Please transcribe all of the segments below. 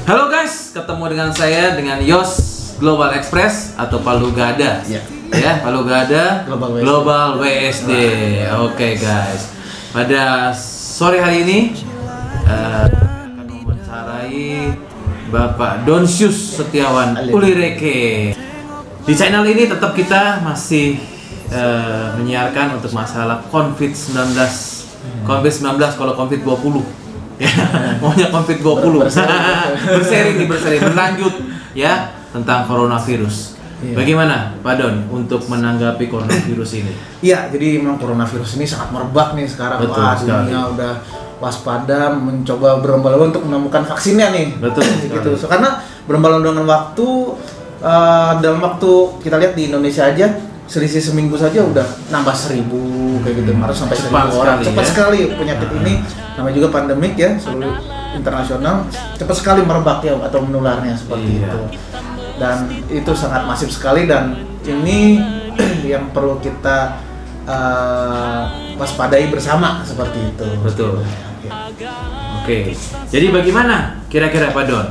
Halo guys, ketemu dengan saya dengan Yos Global Express atau Palu Gada. Ya, Palu Gada Global WSD. Oke guys. Pada sore hari ini akan mewawancarai Bapak Donsius Setiawan Ulireke. Di channel ini tetap kita masih menyiarkan untuk masalah COVID-19. COVID-19 kalau COVID-20. Ya, maunya COVID-20. berseri berlanjut ya tentang coronavirus. Bagaimana Pak Don untuk menanggapi coronavirus ini? Iya, jadi memang coronavirus ini sangat merebak nih sekarang. Betul sekali. Dunia udah waspada, mencoba berlomba-lomba untuk menemukan vaksinnya nih. Betul gitu. So, karena berlomba-lomba dengan waktu, dalam waktu kita lihat di Indonesia aja selisih seminggu saja udah nambah 1.000 kayak gitu, harus sampai 1.000 orang. Cepat sekali penyakit ini, namanya juga pandemik ya, seluruh internasional, cepat sekali merebak ya atau menularnya seperti itu. Dan itu sangat masif sekali dan ini yang perlu kita waspadai bersama seperti itu. Betul. Oke. Jadi bagaimana kira-kira Pak Don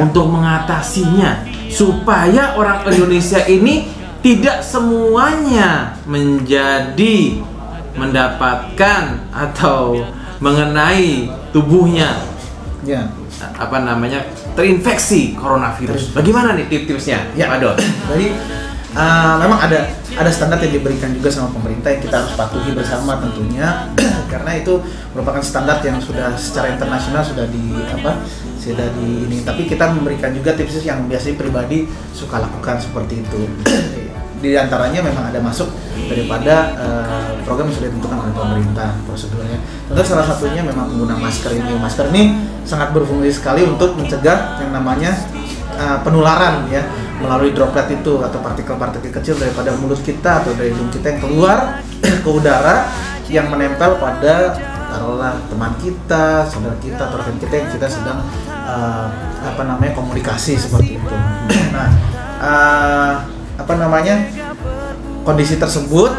untuk mengatasinya supaya orang Indonesia ini tidak semuanya mendapatkan atau mengenai tubuhnya terinfeksi coronavirus. Bagaimana nih tips-tipsnya, Pak Don? Jadi memang ada standar yang diberikan juga sama pemerintah yang kita harus patuhi bersama tentunya, karena itu merupakan standar yang sudah secara internasional sudah di ini. Tapi kita memberikan juga tips yang biasanya pribadi suka lakukan seperti itu. Di antaranya memang ada masuk daripada program yang sudah ditentukan oleh pemerintah prosedurnya. Tentu salah satunya memang menggunakan masker ini. Masker ini sangat berfungsi sekali untuk mencegah yang namanya penularan ya melalui droplet itu atau partikel-partikel kecil daripada mulut kita atau dari hidung kita yang keluar ke udara yang menempel pada taruhlah teman kita, saudara kita atau rekan kita yang kita sedang komunikasi seperti itu. Kondisi tersebut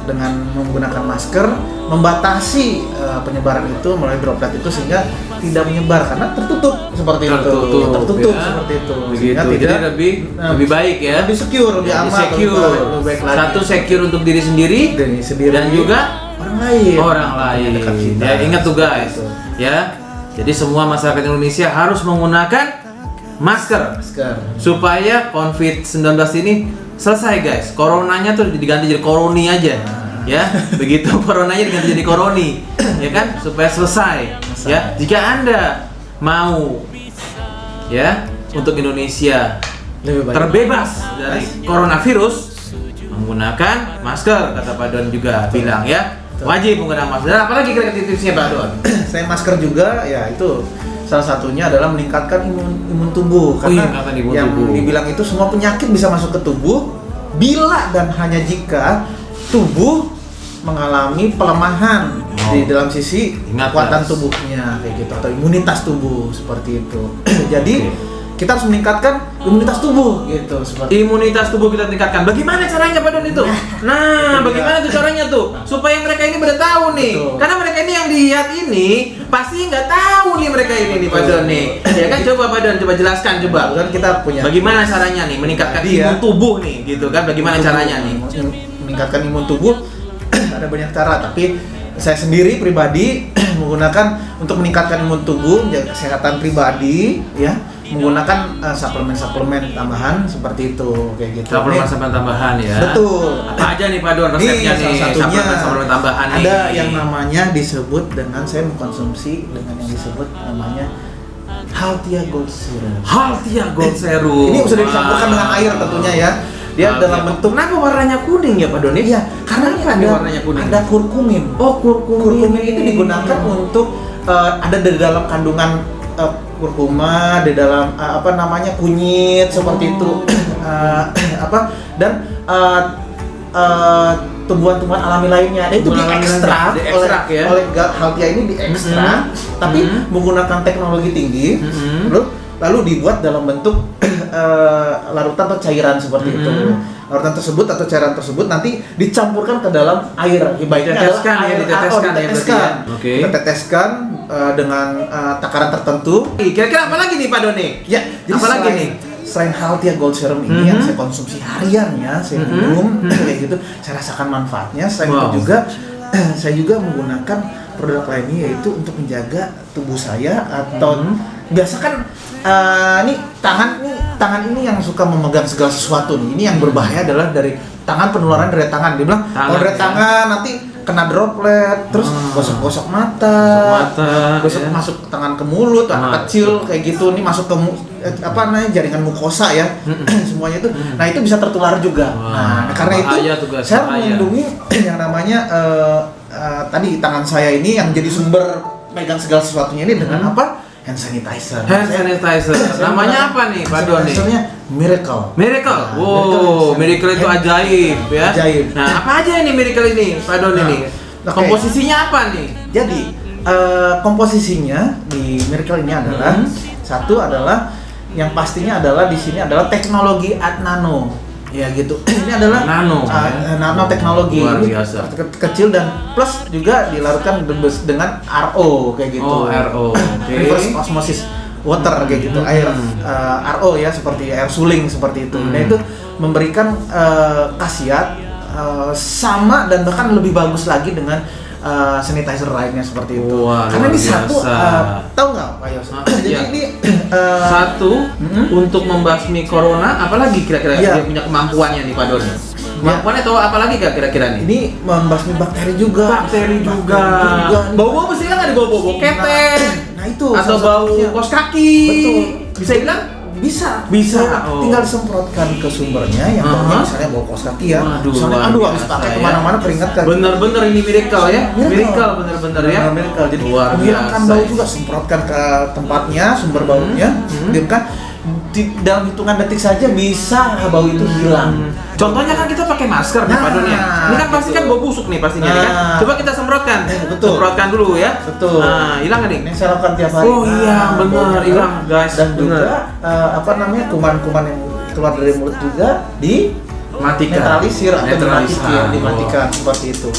dengan menggunakan masker membatasi penyebaran itu melalui droplet itu sehingga tidak menyebar karena tertutup seperti itu. Tertutup ya. Seperti itu. Sehingga jadi lebih baik ya. Lebih secure, lebih aman, lebih baik lagi. Satu secure untuk diri sendiri dan juga orang lain. Ya, ingat tuh guys. Ya. Jadi semua masyarakat Indonesia harus menggunakan masker. Supaya COVID-19 ini selesai guys. Coronanya tuh diganti jadi koroni aja. Ya, begitu coronanya diganti jadi koroni. Ya kan? Supaya selesai. Ya, jika Anda mau ya untuk Indonesia terbebas dari coronavirus, menggunakan masker, kata Pak Don juga bilang ya. Wajib menggunakan masker. Apalagi kira-kira tipsnya Pak Don? Saya masker juga ya itu salah satunya adalah meningkatkan imun tubuh karena dibilang itu semua penyakit bisa masuk ke tubuh bila dan hanya jika tubuh mengalami pelemahan di dalam sisi kekuatan tubuhnya kayak gitu atau imunitas tubuh seperti itu. Jadi kita harus meningkatkan imunitas tubuh gitu seperti imunitas tubuh kita tingkatkan. Bagaimana caranya Pak Don itu? Bagaimana tuh caranya tuh supaya mereka ini pada tahu nih. Karena mereka ini yang dilihat ini pasti nggak tahu nih mereka ini nih Pak Don nih. Ya kan, coba Pak Don coba jelaskan coba. Kan kita punya bagaimana caranya nih meningkatkan imun tubuh nih gitu kan? Bagaimana caranya nih meningkatkan imun tubuh? Ada banyak cara, tapi saya sendiri pribadi menggunakan untuk meningkatkan imun tubuh, menjaga kesehatan pribadi ya, menggunakan suplemen tambahan seperti itu kayak gitu. Suplemen tambahan ya. Betul. Apa aja nih Pak Don resepnya nih? Suplemen tambahan nih. Ada yang namanya disebut dengan saya mengkonsumsi dengan yang disebut namanya Haltia Gold Serum. Haltia Gold Serum. Ini sudah dicampurkan dengan air tentunya ya. Dia dalam bentuk. Kenapa warnanya kuning ya Pak Don? Iya, karena warnanya kuning. Ada kurkumin. Oh, kurkumin itu digunakan untuk ada di dalam kandungan kurkuma, di dalam kunyit seperti itu. Dan tumbuhan-tumbuhan alami lainnya. Itu diekstrak oleh Haltia ini diekstrak, tapi menggunakan teknologi tinggi. Lalu dibuat dalam bentuk larutan atau cairan seperti itu. Larutan tersebut atau cairan tersebut nanti dicampurkan ke dalam air. Baiknya diteteskan. Kita teteskan dengan takaran tertentu. Kira-kira apa lagi nih Pak Doni? Ya, jadi apa lagi nih? Selain Healthia Gold Serum ini yang saya konsumsi harian ya, saya minum kayak gitu, saya rasakan manfaatnya. Selain itu juga saya juga menggunakan produk lainnya, yaitu untuk menjaga tubuh saya atau biasa kan ini tangan ini yang suka memegang segala sesuatu nih. Ini yang berbahaya adalah dari tangan, penularan dari tangan. Dia bilang kalau dari tangan nanti kena droplet, terus gosok-gosok mata, gosok masuk tangan ke mulut, anak kecil kayak gitu, ini masuk ke jaringan mukosa ya, semuanya itu. Nah itu bisa tertular juga. Nah karena itu saya melindungi yang namanya tadi tangan saya ini yang jadi sumber megang segala sesuatunya ini dengan apa? Hand sanitizer. Hand sanitizer. Namanya apa nih Pak Doni? Namanya Miracle. Miracle. Wow, Miracle itu ajaib ya. Ajaib. Nah, apa aja ini Miracle ini, Pak Doni nih? Komposisinya apa nih? Jadi komposisinya di Miracle ini adalah satu adalah yang pastinya adalah di sini adalah teknologi nano. Ya gitu. Ini adalah nano teknologi. Luar biasa. Kecil dan plus juga dilarutkan dengan RO kayak gitu. Oh, RO. Reverse osmosis water kayak gitu. Air RO ya, seperti air suling seperti itu. Nah itu memberikan khasiat sama dan bahkan lebih bagus lagi dengan sanitizer lainnya seperti itu. Wah, karena ini satu tahu nggak Pak Yos? Jadi ini satu untuk membasmi corona, apalagi kira-kira dia punya kemampuannya nih Pak Doni? Kemampuannya atau apalagi kira-kira nih? Ini membasmi bakteri juga. Bau-bau mesti nggak ada bau-bau ketek? Nah itu. Atau bau kos kaki? Betul. Bisa bilang? Bisa. Oh. Tinggal semprotkan ke sumbernya yang misalnya bau kaos kaki ya. Misalnya habis pakai kemana-mana keringat kan. Bener-bener ini miracle ya. Miracle bener-bener ya. Miracle. Jadi menghilangkan bau juga, semprotkan ke tempatnya sumber baunya. Diamkan dalam hitungan detik saja bisa bau itu hilang. Contohnya kan kita pakai masker nih Pak Doni. Ini kan pasti kan bau busuk nih pastinya kan. Coba kita semprotkan. Betul. Semprotkan dulu ya. Betul. Nah, hilang nggak nih? Ini saya lakukan tiap hari. Oh iya, benar hilang guys. Dan juga kuman-kuman yang keluar dari mulut juga netralisir atau dimatikan seperti itu.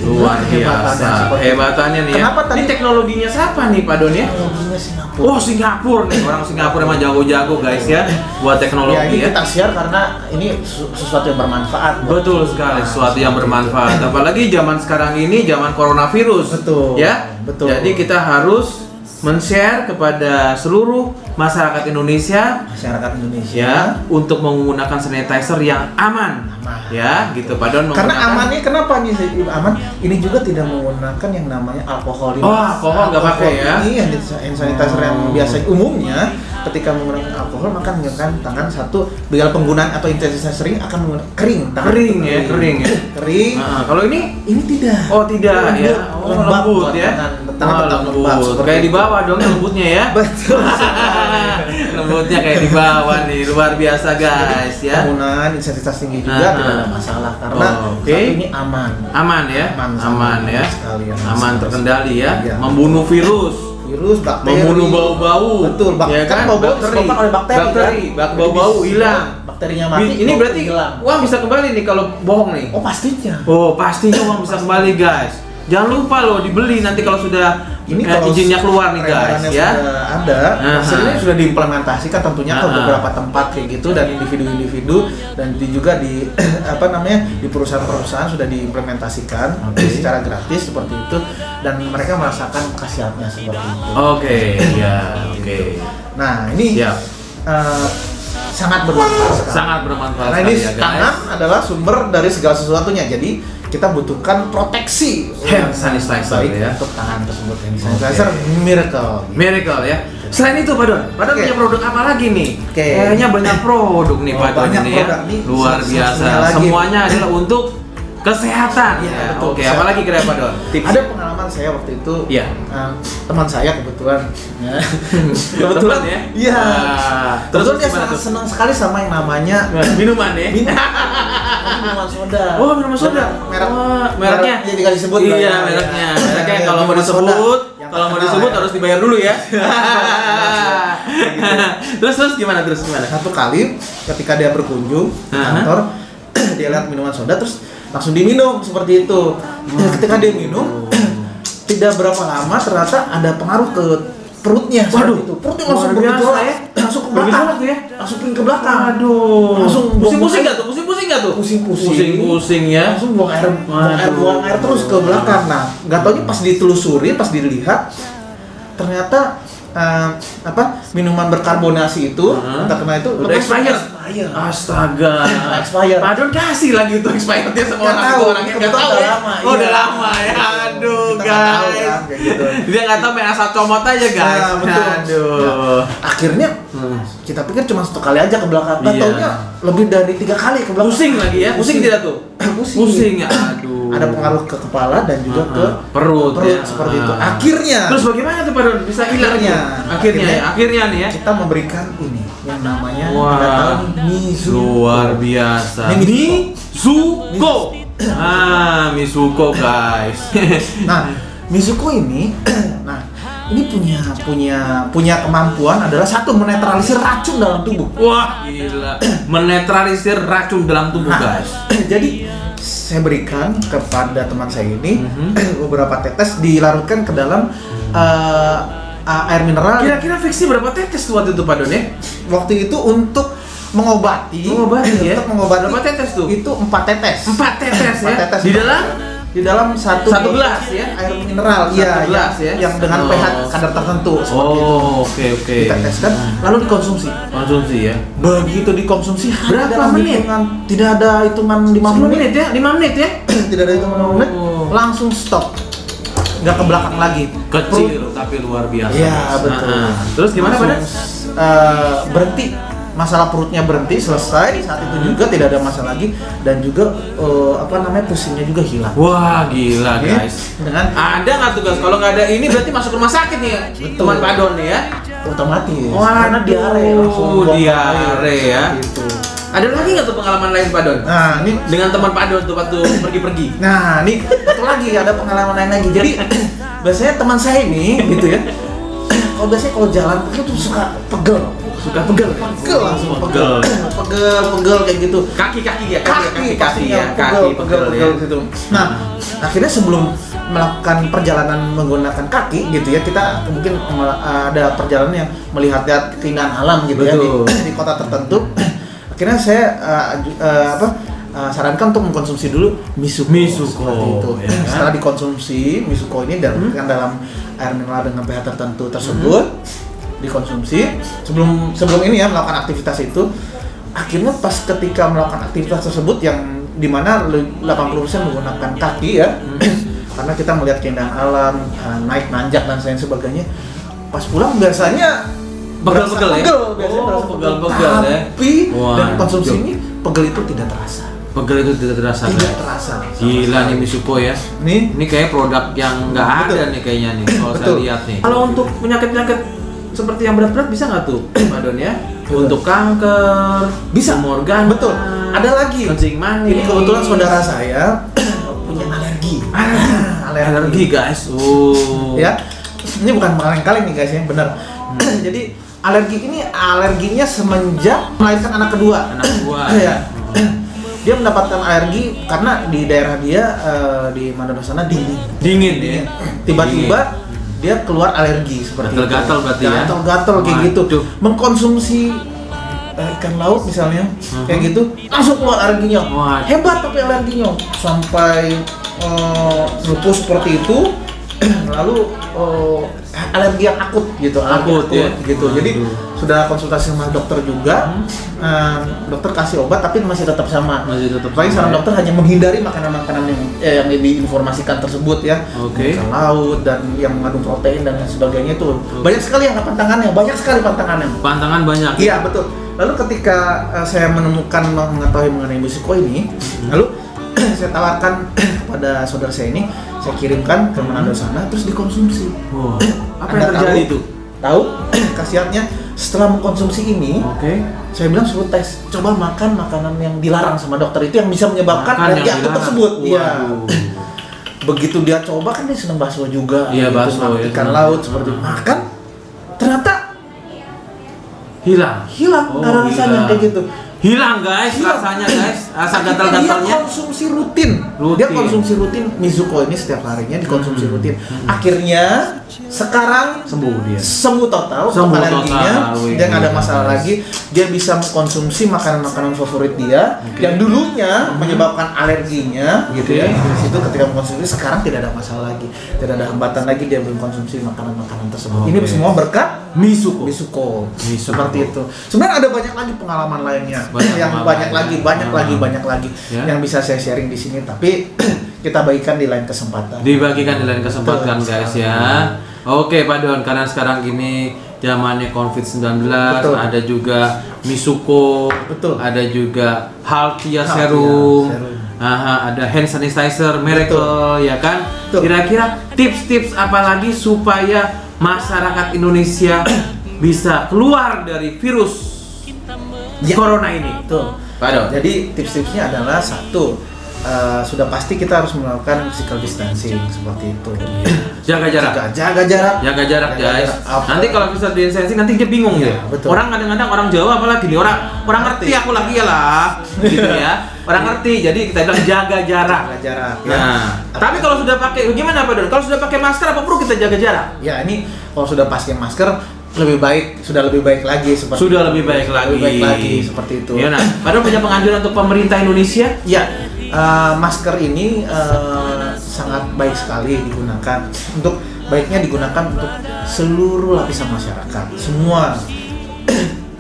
Luar biasa. Hebatannya nih ya. Kenapa tadi? Ini teknologinya siapa nih Pak Doni ya? Teknologinya Singapura. Oh Singapura nih, orang Singapura emang jago-jago guys ya buat teknologi ya. Ini kita share karena ini sesuatu yang bermanfaat. Betul sekali, sesuatu yang bermanfaat. Apalagi zaman sekarang ini, zaman coronavirus. Betul. Ya. Betul. Jadi kita harus men-share kepada seluruh masyarakat Indonesia ya untuk menggunakan sanitizer yang aman. Ya, gitu Pak Don. Karena amannya kenapa nih aman? Ini juga tidak menggunakan yang namanya alkohol. Alkohol nggak pakai ya? Ini hand sanitizer yang biasa umumnya ketika menggunakan alkohol maka menggunakan tangan satu bila penggunaan atau intensitas sering akan menggunakan kering. Kering ya. Kalau ini tidak. Oh tidak ya. Lembut ya. Tangan lembut. Kayak di bawah dong lembutnya ya. Betul. Lembutnya kayak di bawah nih, luar biasa guys ya. Penggunaan intensitas tinggi juga tidak ada masalah karena ini aman. Aman ya. Aman ya. Aman terkendali ya. Membunuh virus, bakteri, membunuh bau-bau. Betul, ya kan? Bau-bau disebabkan oleh bakteri. Bau-bau hilang. Bakterinya mati. Ini berarti uang bisa kembali nih kalau bohong nih. Oh pastinya. Pastinya uang bisa kembali guys. Jangan lupa loh dibeli nanti kalau sudah izinnya keluar nih guys ya. Ada, hasilnya sudah diimplementasikan tentunya ke beberapa tempat kayak gitu dan individu-individu dan juga di di perusahaan-perusahaan sudah diimplementasikan secara gratis seperti itu dan mereka merasakan khasiatnya seperti itu. Oke. Nah ini sangat bermanfaat sekali. Sangat bermanfaat. Nah ini tangan adalah sumber dari segala sesuatunya. Jadi kita butuhkan proteksi hand sanitizer ya untuk tangan tersebut. Hand sanitizer Miracle ya. Selain itu Pak Don punya produk apa lagi nih? Kayaknya banyak produk nih Pak Don ini ya. Luar biasa. Semuanya adalah untuk kesehatan. Ya, Oke, apalagi kira Pak Don? Ada pengalaman saya waktu itu. Iya. Teman saya kebetulan. Kebetulan ya? Iya. Terus dia sangat senang sekali sama yang namanya minuman ya. Minuman soda. Oh, minuman soda. Mereknya ya tinggal disebut. Iya, mereknya. Mereknya kalau mau disebut harus dibayar dulu ya. Terus gimana? Satu kali ketika dia berkunjung ke kantor, dia lihat minuman soda terus langsung diminum seperti itu. Ketika dia minum, tidak berapa lama ternyata ada pengaruh ke perutnya. Waduh, itu perutnya langsung bergejolak ya, langsung ke belakang ya, langsung ke belakang. Aduh, langsung pusing-pusing nggak tuh? Pusing-pusing ya, langsung buang air terus ke belakang. Nah, nggak taunya pas ditelusuri, pas dilihat ternyata minuman berkarbonasi itu entah kenapa itu udah expired. Astaga. Expired. Padahal kasih lagi itu expirednya semua orang yang nggak tahu ya. Udah lama ya. Aduh guys. Gitu. Dia nggak tahu main asal comot aja guys. Nah, betul. Aduh. Akhirnya kita pikir cuma 1 kali aja ke belakang. Taunya lebih dari 3 kali ke belakang. Pusing lagi ya. Pusing tidak tuh? Pusing ya. Aduh. Ada pengaruh ke kepala dan juga ke perut ya. Seperti itu. Akhirnya. Terus bagaimana tuh Pak Don? Bisa hilang? Akhirnya nih ya. Kita memberikan ini yang namanya Mizuko. Luar biasa. Mizuko. Mizuko guys. Nah, Mizuko ini punya kemampuan adalah satu menetralisir racun dalam tubuh. Wah, gila. Menetralisir racun dalam tubuh, guys. Jadi saya berikan kepada teman saya ini beberapa tetes dilarutkan ke dalam air mineral. Kira-kira fiksi berapa tetes tuh waktu itu Pak Don ya? Waktu itu untuk mengobati ya? Untuk mengobati berapa tetes tuh? Itu 4 tetes. 4 tetes ya? Tetes. Di dalam satu gelas ya? Air mineral. Iya, gelas ya? Yang dengan pH kadar tertentu seperti itu. Oke. Diteteskan lalu dikonsumsi. Ya. Begitu dikonsumsi berapa menit? Tidak ada hitungan 5 menit ya? 5 menit ya? Tidak ada hitungan 5 menit. Langsung stop. Nggak ke belakang lagi. Kecil tapi luar biasa. Iya, betul. Terus gimana Pak Don? Berhenti. Masalah perutnya berhenti, selesai. Saat itu juga tidak ada masalah lagi dan juga pusingnya juga hilang. Wah, gila guys. Dengan ada nggak tuh guys? Kalau nggak ada ini berarti masuk rumah sakit nih ya. Teman Pak Don nih ya. Otomatis. Karena diare langsung. Diare ya. Gitu. Ada lagi nggak tuh pengalaman lain Pak Don? Nah, ini dengan teman Pak Don tuh waktu pergi-pergi. Nah, ini satu lagi ada pengalaman lain lagi. Jadi biasanya teman saya ini gitu ya. Kalau jalan itu tuh suka pegel langsung pegel kayak gitu. Kaki ya. Pegel gitu. Nah, akhirnya sebelum melakukan perjalanan menggunakan kaki gitu ya, kita mungkin ada perjalanan yang melihat keindahan alam gitu. Betul. Ya di kota tertentu. Akhirnya saya sarankan untuk mengkonsumsi dulu Mizuko seperti itu. Ya. Setelah dikonsumsi Mizuko ini dalam air mineral dengan pH tertentu tersebut dikonsumsi sebelum ini ya melakukan aktivitas itu. Akhirnya pas ketika melakukan aktivitas tersebut yang dimana 80% menggunakan kaki ya karena kita melihat keindahan alam, naik nanjak dan lain sebagainya. Pas pulang biasanya pegel ya? Pegel ya? Tapi dan konsumsi ini pegel itu tidak terasa. Tidak terasa. Gila nih Mizuko ya. Ini kayak produk yang nggak ada nih kayaknya nih kalau saya lihat nih. Kalau untuk penyakit seperti yang berat-berat bisa nggak tuh Pak Don ya? Untuk kanker, bisa. Tumor organ. Betul. Ada lagi. Kencing manis. Ini kebetulan saudara saya punya alergi. Alergi guys. Ya. Ini bukan pengalaman kali nih guys ya, benar. Jadi alerginya semenjak melahirkan anak kedua. Ya. Dia mendapatkan alergi karena di daerah dia di Manado sana dingin ya. Tiba-tiba dia keluar alergi seperti gatal berarti ya. Gatal kayak gitu. Mengkonsumsi ikan laut misalnya kayak gitu langsung keluar alerginya. Hebat tapi alerginya sampai lupus seperti itu. Lalu alergi yang akut gitu, ya? Gitu. Jadi sudah konsultasi sama dokter juga, dokter kasih obat tapi masih tetap sama. Paling saran dokter hanya menghindari makanan-makanan yang diinformasikan tersebut ya, ikan laut dan yang mengandung protein dan sebagainya itu banyak sekali yang pantangannya, Pantangan banyak. Iya betul. Lalu ketika saya mengetahui mengenai Mizuko ini, lalu saya tawarkan kepada saudara saya ini, saya kirimkan ke Manado sana terus dikonsumsi. Apa yang terjadi itu? Tahu khasiatnya setelah mengkonsumsi ini, saya bilang suruh tes, coba makan makanan yang dilarang sama dokter itu yang bisa menyebabkan alergi akut tersebut. Iya. Begitu dia coba kan dia senang bakso juga, bakso, ikan laut seperti makan, ternyata hilang, nggak ada rasanya kayak gitu. hilang guys, rasanya guys, rasa gatal-gatalnya. Dia konsumsi rutin. Dia konsumsi rutin Mizuko ini setiap harinya dikonsumsi rutin. Akhirnya sekarang sembuh total alerginya, dia nggak ada masalah lagi. Dia bisa mengkonsumsi makanan-makanan favorit dia yang dulunya menyebabkan alerginya, gitu ya. Di situ ketika mengkonsumsi sekarang tidak ada masalah lagi, tidak ada hambatan lagi dia mengkonsumsi makanan-makanan tersebut. Ini semua berkat Mizuko. Seperti itu. Sebenarnya ada banyak lagi pengalaman lainnya. Banyak lagi yang bisa saya sharing di sini, tapi kita bagikan di lain kesempatan. Dibagikan di lain kesempatan guys ya. Oke Pak Don, karena sekarang ini zamannya COVID-19, ada juga Mizuko, ada juga Haltia Serum, ada hand sanitizer Miracle, ya kan? Kira-kira tips-tips apa lagi supaya masyarakat Indonesia bisa keluar dari virus corona ini? Pak Don. Jadi tips-tipsnya adalah satu, sudah pasti kita harus melakukan physical distancing seperti itu. Jaga jarak guys. Nanti kalau physical distancing nanti dia bingung ya. Orang kadang-kadang orang Jawa apalagi nih orang ngerti aku lagi ya lah, gitu ya. Orang ngerti, jadi kita bilang jaga jarak. Nah, tapi kalau sudah pakai bagaimana Pak Don? Kalau sudah pakai masker apa perlu kita jaga jarak? Ya ini kalau sudah pakai masker lebih baik lagi seperti seperti itu. Ya, nah, Pak Don punya penganjuran untuk pemerintah Indonesia? Ya. Masker ini sangat baik sekali digunakan. Baiknya digunakan untuk seluruh lapisan masyarakat. Semua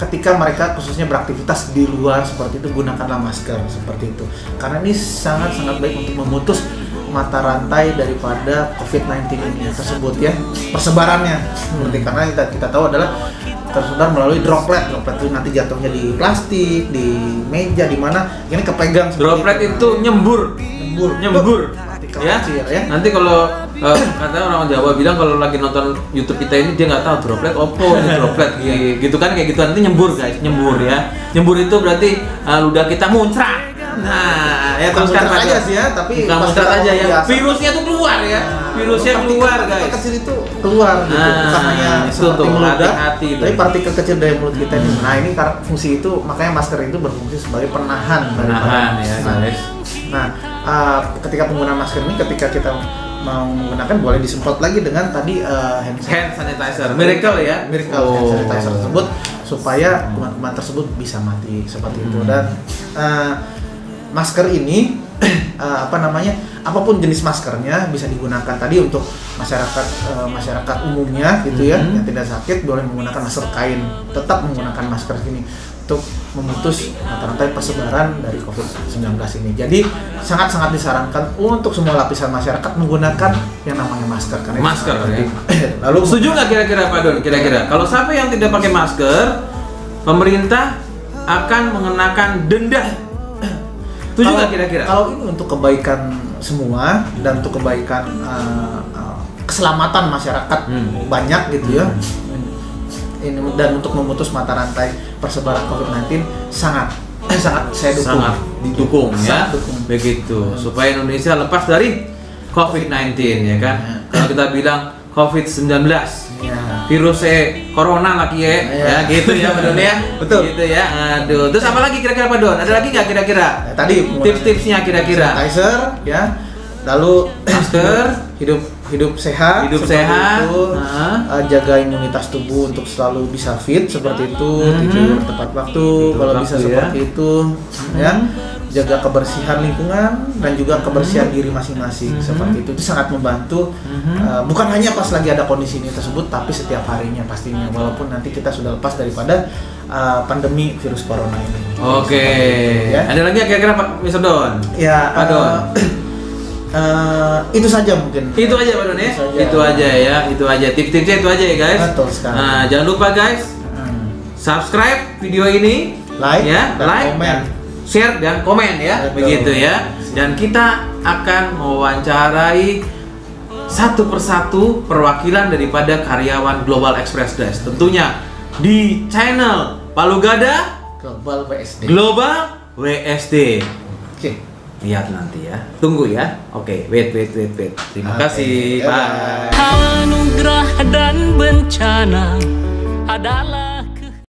ketika mereka khususnya beraktivitas di luar seperti itu, gunakanlah masker seperti itu. Karena ini sangat-sangat baik untuk memutus mata rantai daripada COVID-19 ini tersebut ya, persebarannya. Seperti karena kita tahu adalah tersebar melalui droplet itu nanti jatuhnya di plastik, di meja, di mana ini kepegang. Droplet itu nyembur ya. Nanti kalau katanya orang Jawa bilang kalau lagi nonton YouTube kita ini dia nggak tahu droplet ini droplet gitu kan, kayak gitu nanti nyembur guys, nyembur itu berarti ludah kita muncrat. Nah, ya teruskan aja sih ya, tapi bukan muncrat aja ya. Virusnya tuh keluar ya. Virusnya keluar guys. Kecil itu keluar gitu. Bukan hanya seperti mulut, tapi partikel kecil dari mulut kita ini. Nah, ini fungsi itu, makanya masker itu berfungsi sebagai penahan ya guys. Nah, ketika penggunaan masker ini, ketika kita mau menggunakan boleh disemprot lagi dengan tadi hand sanitizer Miracle ya. Hand sanitizer tersebut supaya kuman-kuman tersebut bisa mati seperti itu. Dan masker ini apapun jenis maskernya bisa digunakan tadi untuk masyarakat umumnya gitu ya, yang tidak sakit boleh menggunakan masker kain, tetap menggunakan masker ini untuk memutus mata rantai persebaran dari COVID-19 ini. Jadi sangat-sangat disarankan untuk semua lapisan masyarakat menggunakan yang namanya masker. Karena ya. Lalu setuju nggak kira-kira Pak Don? Kira-kira kalau sampai yang tidak pakai masker, pemerintah akan mengenakan denda. Setuju nggak kira-kira? Kalau ini untuk kebaikan semua dan untuk kebaikan keselamatan masyarakat banyak gitu ya. Ini dan untuk memutus mata rantai persebaran COVID-19 sangat saya dukung. Sangat didukung ya. Begitu supaya Indonesia lepas dari COVID-19 ya kan. Kalau kita bilang COVID-19 virus corona lagi ya gitu ya Pak Don ya. Betul. Gitu ya. Aduh. Terus apa lagi kira-kira Pak Don? Ada lagi nggak kira-kira? Tadi tips-tipsnya kira-kira. Sanitizer ya. Lalu masker, hidup sehat, itu, jaga imunitas tubuh untuk selalu bisa fit seperti itu, tidur tepat waktu kalau bisa seperti itu, ya. Jaga kebersihan lingkungan dan juga kebersihan diri masing-masing seperti itu sangat membantu. Bukan hanya pas lagi ada kondisi ini tersebut, tapi setiap harinya pastinya, walaupun nanti kita sudah lepas daripada pandemi virus corona ini. Oke. Ya. Ada lagi kira-kira Pak Mr. Don? Ya, Pak Don. Itu saja mungkin. Itu aja Pak Don ya. Itu aja. Tips-tipsnya itu aja ya guys. Betul sekali. Nah, jangan lupa guys, subscribe video ini, like, komen, share dan komen ya. Betul. Begitu ya. Dan kita akan mewawancarai satu persatu perwakilan daripada karyawan Global Express guys. Tentunya di channel Palu Gada Global WSD. Oke. Lihat nanti ya, tunggu ya. Oke, wait. Terima kasih, bye. Anugerah dan bencana adalah